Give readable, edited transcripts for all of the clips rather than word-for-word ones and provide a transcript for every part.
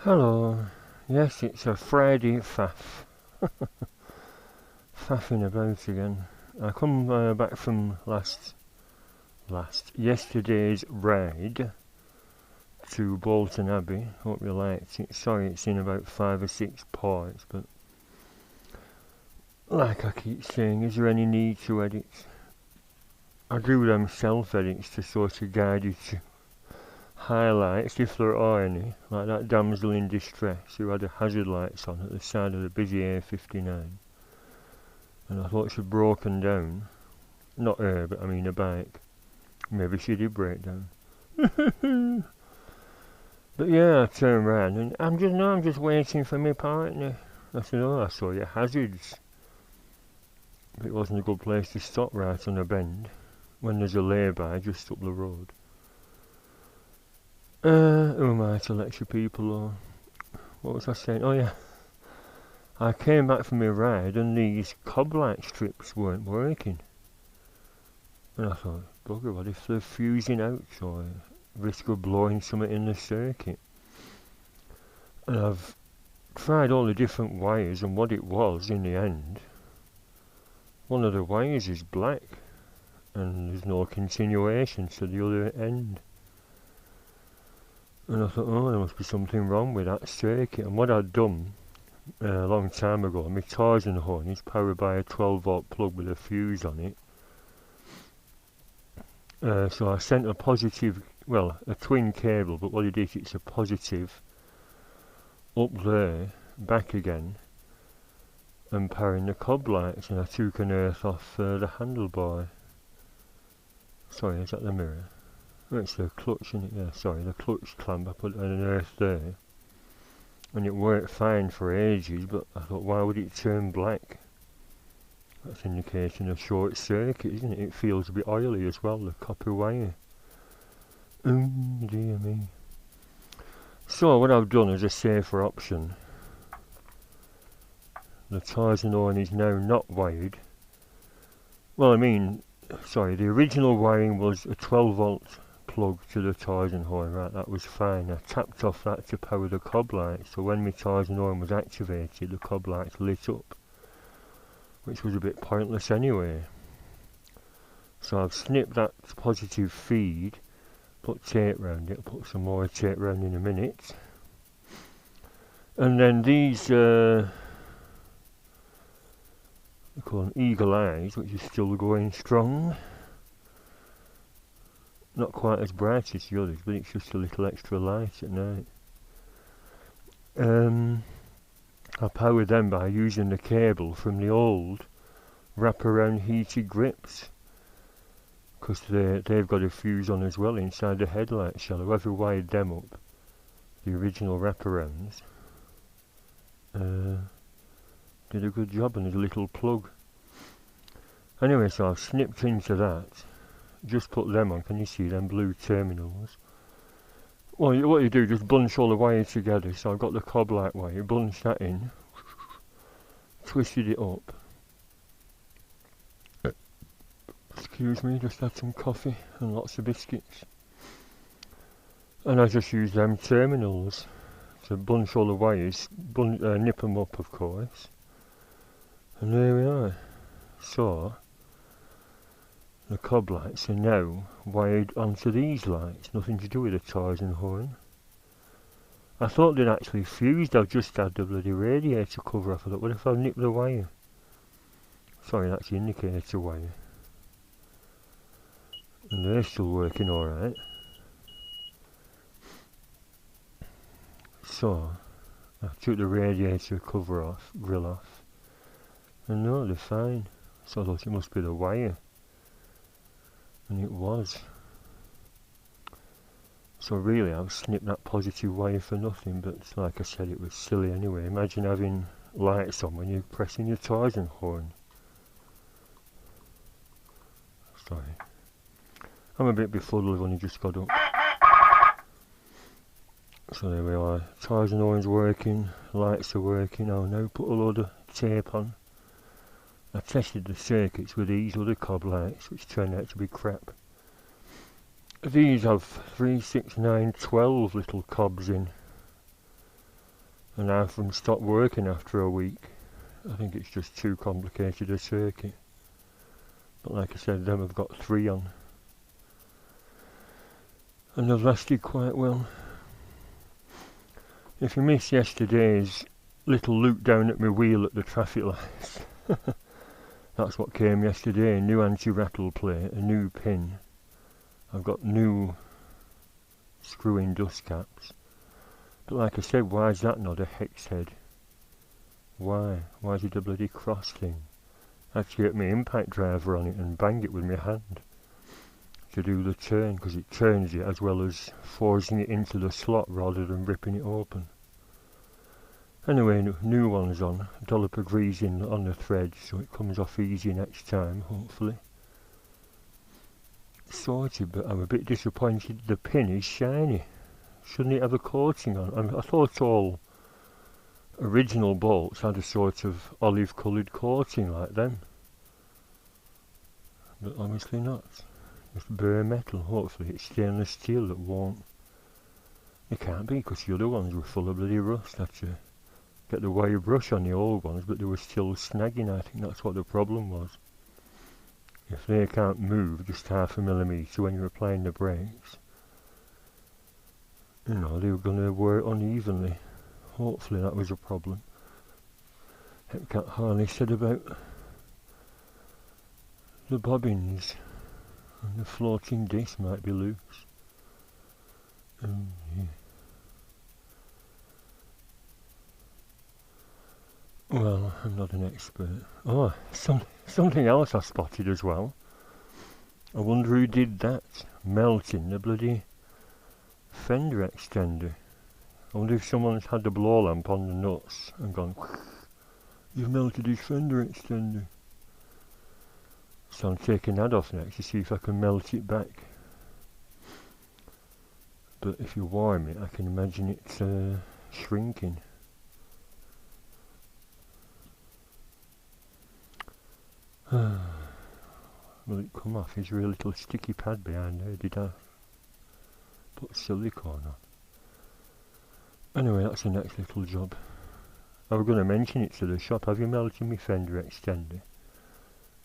Hello. Yes, it's a Friday faff. Faffing about again. I come back from yesterday's ride to Bolton Abbey. Hope you liked it. Sorry it's in about 5 or 6 parts, but like I keep saying, is there any need to edit? I do them self-edits to sort of guide you to highlights, if there are any, like that damsel in distress who had her hazard lights on at the side of the busy A59. And I thought she'd broken down. Not her, but I mean a bike. Maybe she did break down. But yeah, I turned round and I'm just waiting for my partner. I said, oh, I saw your hazards. It wasn't a good place to stop right on a bend when there's a lay-by just up the road. Who am I to lecture people, or what was I saying? Oh yeah, I came back from my ride and these cob light strips weren't working. And I thought, bugger, what if they're fusing out or risk of blowing something in the circuit? And I've tried all the different wires, and what it was in the end, one of the wires is black and there's no continuation to the other end. And I thought, oh, there must be something wrong with that circuit. And what I'd done a long time ago, my Tarzan horn is powered by a 12-volt plug with a fuse on it. So I sent a positive, well, a twin cable, but what it is, it's a positive up there, back again, and powering the cob lights. And I took an earth off the handlebar. Sorry, is that the mirror? Oh, it's the clutch, isn't it? Yeah, sorry, the clutch clamp. I put an earth there, and it worked fine for ages, but I thought, why would it turn black? That's indicating a short circuit, isn't it? It feels a bit oily as well, the copper wire. Dear me. So what I've done as a safer option, the Tarzan horn is now not wired. Well, I mean, sorry, the original wiring was a 12-volt plug to the Tarzan horn, right, that was fine. I tapped off that to power the cob lights, so when my Tarzan horn was activated, the cob lights lit up, which was a bit pointless anyway. So I've snipped that positive feed, put tape round it, put some more tape round in a minute, and then these I call them eagle eyes, which is still going strong. Not quite as bright as the others, but it's just a little extra light at night. I power them by using the cable from the old wraparound heated grips, because they've got a fuse on as well inside the headlight shell. Whoever wired them up, the original wraparounds, did a good job, and there's a little plug. Anyway, so I've snipped into that, just put them on. Can you see them blue terminals? Well, what you do, just bunch all the wires together. So I've got the cob light wire, bunch that in, twisted it up. Excuse me, just had some coffee and lots of biscuits. And I just use them terminals to bunch all the wires, nip them up, of course. And there we are. So the cob lights are now wired onto these lights, nothing to do with the Tarzan horn. I thought they'd actually fused. I've just had the bloody radiator cover off. I thought, what if I nip the wire? Sorry, that's the indicator wire. And they're still working alright. So I took the radiator cover off, grill off, and no, they're fine. So I thought it must be the wire, and it was. So really I've snipped that positive wire for nothing, but like I said, it was silly anyway. Imagine having lights on when you're pressing your Tarzan horn. Sorry, I'm a bit befuddled. I've only just got up. So there we are, Tarzan horn's working, lights are working. I'll now put a load of tape on. I tested the circuits with these other cob lights, which turned out to be crap. These have 3, 6, 9, 12 little cobs in. and half of them stopped working after a week. I think it's just too complicated a circuit. But like I said, them have got 3 on. And they've lasted quite well. If you missed yesterday's little look down at my wheel at the traffic lights, that's what came yesterday. New anti-rattle plate, a new pin. I've got new screw-in dust caps. But like I said, why is that not a hex head? Why? Why is it a bloody cross thing? I have to get my impact driver on it and bang it with my hand to do the turn, because it turns it as well as forcing it into the slot rather than ripping it open. Anyway, new one's on. A dollop of grease in on the thread so it comes off easy next time, hopefully. Sorted, but I'm a bit disappointed the pin is shiny. Shouldn't it have a coating on? I thought all original bolts had a sort of olive coloured coating like them. But obviously not. Just bare metal. Hopefully it's stainless steel that won't. It can't be, because the other ones were full of bloody rust. Had to get the wire brush on the old ones, but they were still snagging. I think that's what the problem was. If they can't move just 0.5 millimetre when you're applying the brakes, you know, they were going to wear unevenly. Hopefully that was a problem. Hepcat Harley said about the bobbins and the floating disc might be loose. Yeah. Well, I'm not an expert. Oh, something else I spotted as well. I wonder who did that, melting the bloody Fender Extender. I wonder if someone's had the blow lamp on the nuts and gone, you've melted his Fender Extender. So I'm taking that off next to see if I can melt it back. But if you warm it, I can imagine it shrinking. Will it come off? Is there a little sticky pad behind there? Did I put silicone on? Anyway, that's the next little job. I was going to mention it to the shop. Have you melted my Fender Extender?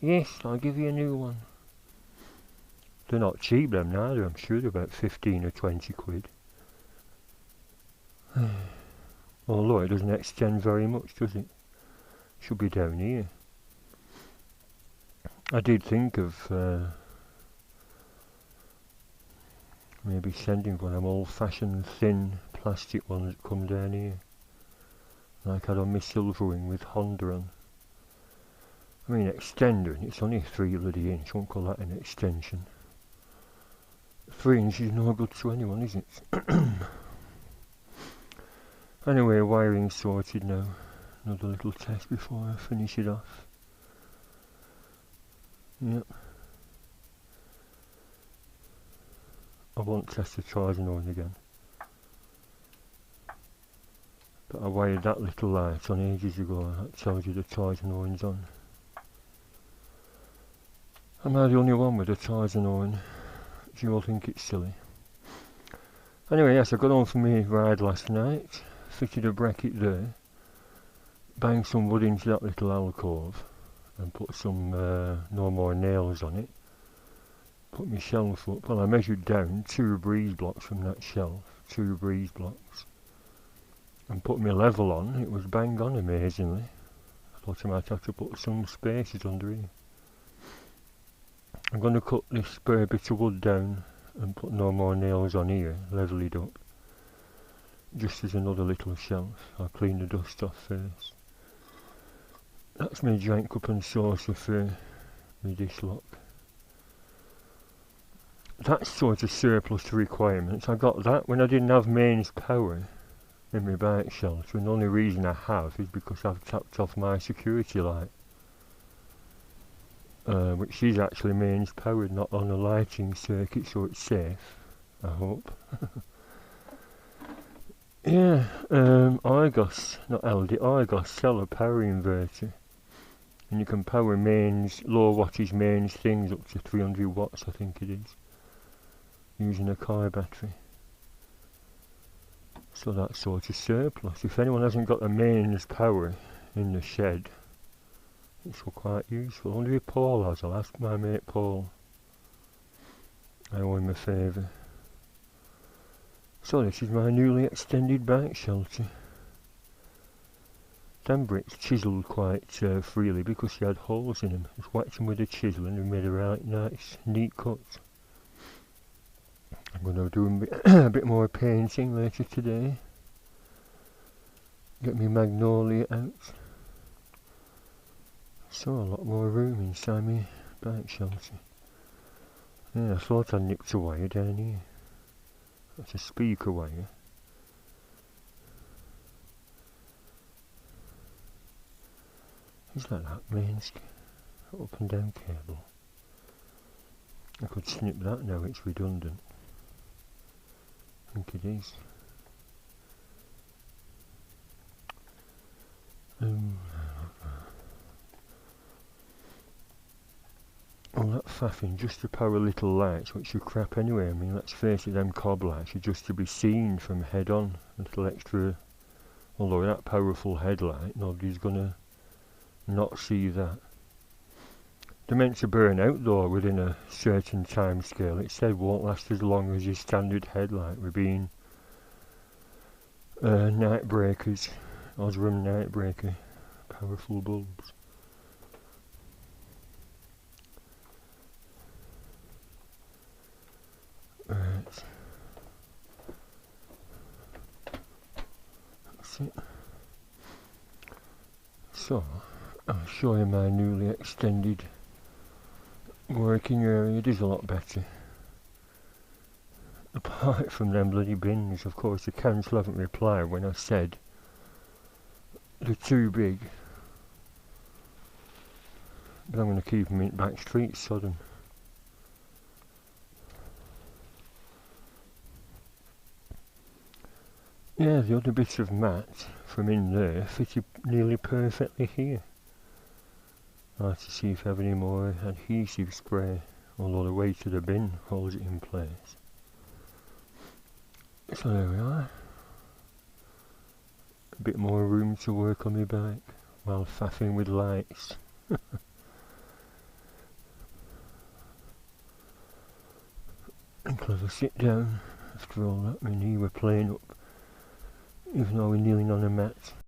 Yes, I'll give you a new one. They're not cheap, them neither. I'm sure they're about 15 or 20 quid. Although it doesn't extend very much, does it? Should be down here. I did think of maybe sending one of them old-fashioned thin plastic ones that come down here, like I had on my Silverwing with Honda on. I mean, extender, and it's only 3 bloody inch. Won't call that an extension. 3 inches is no good to anyone, is it? Anyway, wiring sorted now. Another little test before I finish it off. Yep. I won't test the charging on again. But I wired that little light on ages ago. That tells you the charging oran's on. Am I the only one with a charging on? Do you all think it's silly? Anyway, yes, I got on for my ride last night. Fitted a bracket there. Banged some wood into that little alcove. And put some no more nails on it. Put my shelf up. Well, I measured down 2 breeze blocks from that shelf. 2 breeze blocks. And put my level on. It was bang on, amazingly. I thought I might have to put some spaces under here. I'm going to cut this spare bit of wood down and put no more nails on here, level it up. Just as another little shelf. I'll clean the dust off first. That's my giant cup and saucer for my dish lock. That's sort of surplus to requirements. I got that when I didn't have mains power in my bike shelter, and the only reason I have is because I've tapped off my security light. Which is actually mains powered, not on a lighting circuit, so it's safe, I hope. Yeah, Argos, not LD, Argos sell a power inverter. And you can power mains, low wattage mains things up to 300 watts, I think it is, using a car battery. So that's sort of surplus. If anyone hasn't got the mains power in the shed, it's quite useful. I wonder if Paul has. I'll ask my mate Paul. I owe him a favour. So this is my newly extended bike shelter. Them bricks chiselled quite freely because they had holes in them. Just whacked them with a chisel and we made a right nice neat cut. I'm going to do a bit more painting later today. Get me magnolia out. So a lot more room inside my bike shelter. Yeah, I thought I nicked a wire down here. That's a speaker wire. Is that mains up and down cable? I could snip that now, it's redundant. I think it is. All that faffing just to power little lights, which are crap anyway. I mean, let's face it, them cob lights are just to be seen from head on. A little extra, although that powerful headlight, nobody's gonna not see that. They're meant to burn out though within a certain time scale. It said won't last as long as your standard headlight. We're being night breakers, Osram night breaker, powerful bulbs. Right, that's it. So, I'll show you my newly extended working area. It is a lot better. Apart from them bloody bins, of course the council haven't replied when I said they're too big. But I'm going to keep them in back street sodden. Yeah, the other bit of mat from in there fitted nearly perfectly here. I'll have to see if I have any more adhesive spray, although the weight of the bin holds it in place. So there we are. A bit more room to work on my bike while faffing with lights. Until I sit down after all that, my knee were playing up, even though we're kneeling on a mat.